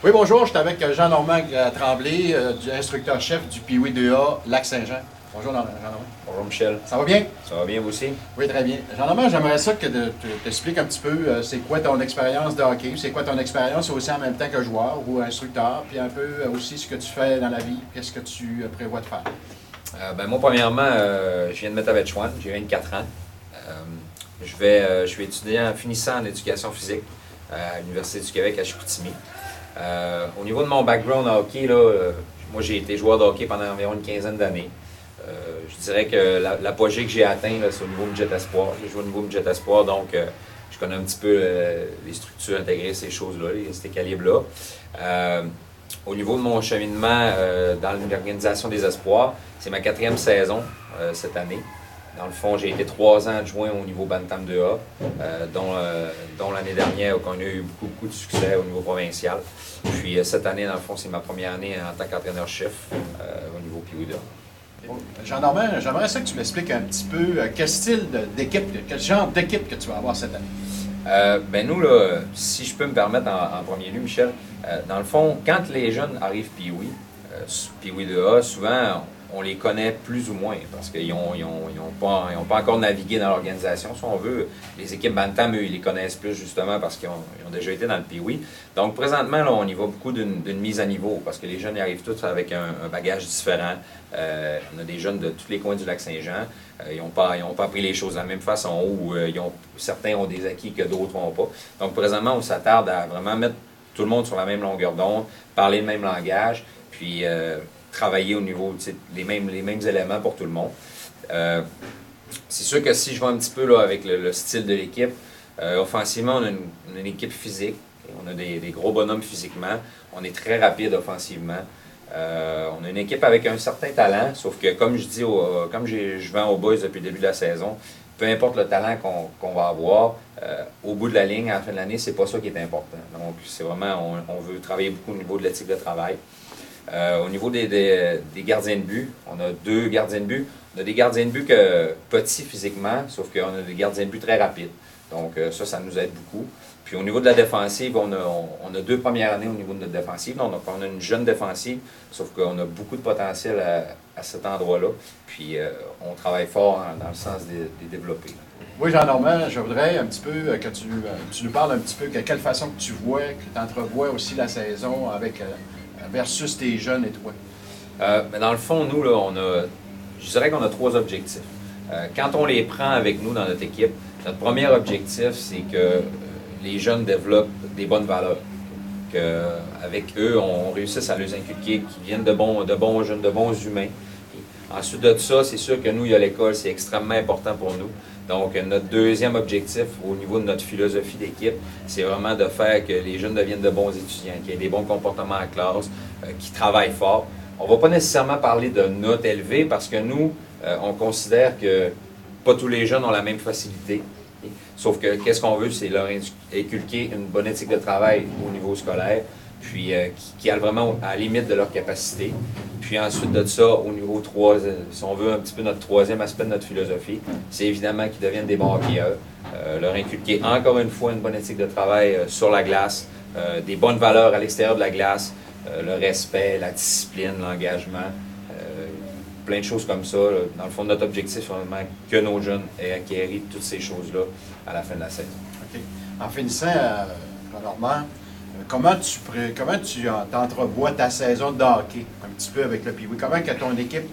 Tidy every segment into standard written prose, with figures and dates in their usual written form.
Oui, bonjour, je suis avec Jean-Normand Tremblay, instructeur-chef du Pee-Wee 2A Lac-Saint-Jean. Bonjour Jean-Normand. Bonjour Michel. Ça va bien? Ça va bien vous aussi? Oui, très bien. Jean-Normand, j'aimerais ça que tu t'expliques un petit peu c'est quoi ton expérience de hockey, c'est quoi ton expérience aussi en même temps que joueur ou instructeur, puis un peu aussi ce que tu fais dans la vie, qu'est-ce que tu prévois de faire. Moi, premièrement, je viens de Métabetchouan, j'ai 24 ans. Je vais étudier en finissant en éducation physique à l'Université du Québec à Chicoutimi. Au niveau de mon background en hockey, moi j'ai été joueur de hockey pendant environ une quinzaine d'années. Je dirais que l'apogée que j'ai atteint, c'est au niveau Midget Espoir. J'ai joué au niveau Midget Espoir, donc je connais un petit peu les structures intégrées, ces choses-là, ces calibres-là. Au niveau de mon cheminement dans l'organisation des espoirs, c'est ma 4e saison cette année. Dans le fond, j'ai été 3 ans adjoint au niveau Bantam 2A, dont l'année dernière, on a eu beaucoup de succès au niveau provincial. Puis cette année, dans le fond, c'est ma première année en tant qu'entraîneur-chef au niveau Pee-Wee 2A. Jean-Normand, j'aimerais ça que tu m'expliques un petit peu quel style d'équipe, quel genre d'équipe que tu vas avoir cette année. Nous, si je peux me permettre en premier lieu, Michel, dans le fond, quand les jeunes arrivent Pee-Wee, Pee-Wee 2A, souvent, on les connaît plus ou moins parce qu'ils n'ont pas encore navigué dans l'organisation, si on veut. Les équipes Bantam, eux, ils les connaissent plus justement parce qu'ils ont déjà été dans le Pee-Wee. Donc, présentement, là, on y va beaucoup d'une mise à niveau parce que les jeunes y arrivent tous avec un bagage différent. On a des jeunes de tous les coins du Lac-Saint-Jean. Ils n'ont pas appris les choses de la même façon ou certains ont des acquis que d'autres n'ont pas. Donc, présentement, on s'attarde à vraiment mettre tout le monde sur la même longueur d'onde, parler le même langage, puis travailler au niveau les mêmes éléments pour tout le monde. C'est sûr que si je vais un petit peu là, avec le style de l'équipe, offensivement, on a une équipe physique. On a des gros bonhommes physiquement. On est très rapide offensivement. On a une équipe avec un certain talent, sauf que comme je dis, comme je vends aux boys depuis le début de la saison, peu importe le talent qu'on va avoir, au bout de la ligne, à la fin de l'année, c'est pas ça qui est important. Donc, c'est vraiment, on veut travailler beaucoup au niveau de l'éthique de travail. Au niveau des gardiens de but, on a 2 gardiens de but. On a des gardiens de but petits physiquement, sauf qu'on a des gardiens de but très rapides. Donc ça nous aide beaucoup. Puis au niveau de la défensive, on a 2 premières années au niveau de notre défensive. Donc on a une jeune défensive, sauf qu'on a beaucoup de potentiel à cet endroit-là. Puis on travaille fort dans le sens de les développer. Oui, Jean-Normand, je voudrais un petit peu que tu nous parles un petit peu de quelle façon que tu vois, que tu entrevois aussi la saison avec versus tes jeunes et toi. Dans le fond, nous, je dirais qu'on a 3 objectifs. Quand on les prend avec nous dans notre équipe, notre premier objectif, c'est que les jeunes développent des bonnes valeurs. Qu'avec eux, on réussisse à les inculquer, qu'ils viennent de bons jeunes, de bons humains. Ensuite de ça, c'est sûr que nous, il y a l'école, c'est extrêmement important pour nous. Donc, notre deuxième objectif au niveau de notre philosophie d'équipe, c'est vraiment de faire que les jeunes deviennent de bons étudiants, qu'ils aient des bons comportements en classe, qu'ils travaillent fort. On ne va pas nécessairement parler de notes élevées parce que nous, on considère que pas tous les jeunes ont la même facilité. Sauf que qu'est-ce qu'on veut, c'est leur inculquer une bonne éthique de travail au niveau scolaire, puis qui a vraiment à la limite de leur capacité. Puis ensuite de ça, au niveau 3, si on veut un petit peu notre 3e aspect de notre philosophie, c'est évidemment qu'ils deviennent des bons hockeyeurs. Leur inculquer encore une fois une bonne éthique de travail sur la glace, des bonnes valeurs à l'extérieur de la glace, le respect, la discipline, l'engagement, plein de choses comme ça. Dans le fond, notre objectif, c'est vraiment que nos jeunes aient acquéri toutes ces choses-là à la fin de la saison. OK. En finissant, Jean-Normand, comment tu t'entrevois ta saison de hockey, un petit peu avec le Pee-Wee? Comment que ton équipe,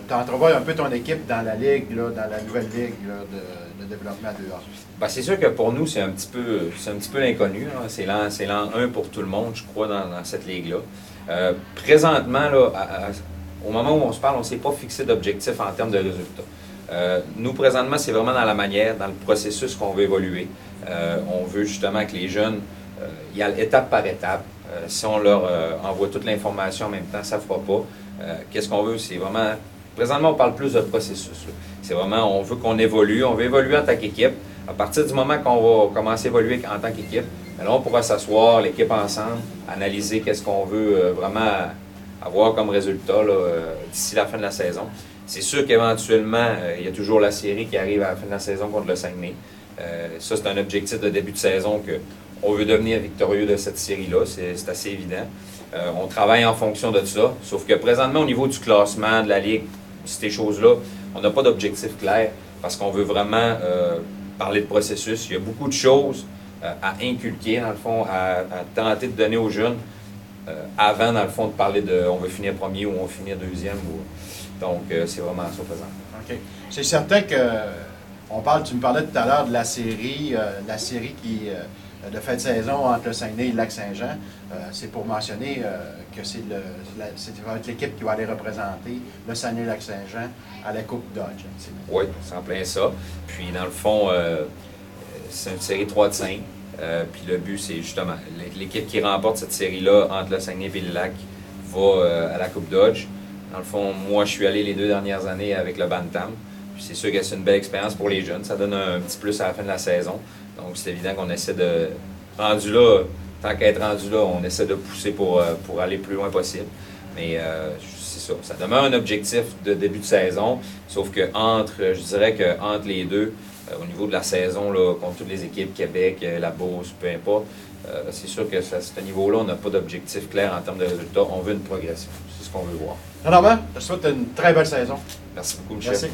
tu entrevois un peu ton équipe dans la ligue, là, dans la nouvelle ligue là, de développement 2A? C'est sûr que pour nous, c'est un petit peu l'inconnu. C'est l'an 1 pour tout le monde, je crois, dans cette ligue-là. Présentement, là, au moment où on se parle, on ne s'est pas fixé d'objectif en termes de résultats. Nous, présentement, c'est vraiment dans la manière, dans le processus qu'on veut évoluer. On veut justement que les jeunes y aillent étape par étape. Si on leur envoie toute l'information en même temps, ça ne fera pas. Qu'est-ce qu'on veut? C'est vraiment... Présentement, on parle plus de processus. C'est vraiment, on veut qu'on évolue. On veut évoluer en tant qu'équipe. À partir du moment qu'on va commencer à évoluer en tant qu'équipe, là, on pourra s'asseoir, l'équipe ensemble, analyser qu'est-ce qu'on veut vraiment avoir comme résultat d'ici la fin de la saison. C'est sûr qu'éventuellement, il y a toujours la série qui arrive à la fin de la saison contre le Saguenay. Ça, c'est un objectif de début de saison on veut devenir victorieux de cette série-là, c'est assez évident. On travaille en fonction de ça, sauf que présentement, au niveau du classement, de la Ligue, ces choses-là, on n'a pas d'objectif clair parce qu'on veut vraiment parler de processus. Il y a beaucoup de choses à inculquer, dans le fond, à tenter de donner aux jeunes avant, dans le fond, de parler de on veut finir premier ou on veut finir deuxième. Donc, c'est vraiment ça faisant. OK. C'est certain que tu me parlais tout à l'heure de la série qui de fin de saison entre le Saguenay et le Lac-Saint-Jean. C'est pour mentionner que ça va être l'équipe qui va aller représenter le Saguenay-Lac-Saint-Jean à la Coupe Dodge. Oui, c'est en plein ça. Puis, dans le fond, c'est une série 3 de 5. Puis le but, c'est justement l'équipe qui remporte cette série-là entre le Saguenay et le Lac va à la Coupe Dodge. Dans le fond, moi, je suis allé les 2 dernières années avec le Bantam. Puis c'est sûr que c'est une belle expérience pour les jeunes. Ça donne un petit plus à la fin de la saison. Donc, c'est évident qu'on essaie de... Rendu là, tant qu'à être rendu là, on essaie de pousser pour aller le plus loin possible. Mais c'est ça. Ça demeure un objectif de début de saison. Sauf que je dirais qu'entre les deux, au niveau de la saison, là, contre toutes les équipes, Québec, la Beauce, peu importe, c'est sûr que à ce niveau-là, on n'a pas d'objectif clair en termes de résultats. On veut une progression. C'est ce qu'on veut voir. Normand, je te souhaite une très belle saison. Merci beaucoup, Michel. Merci.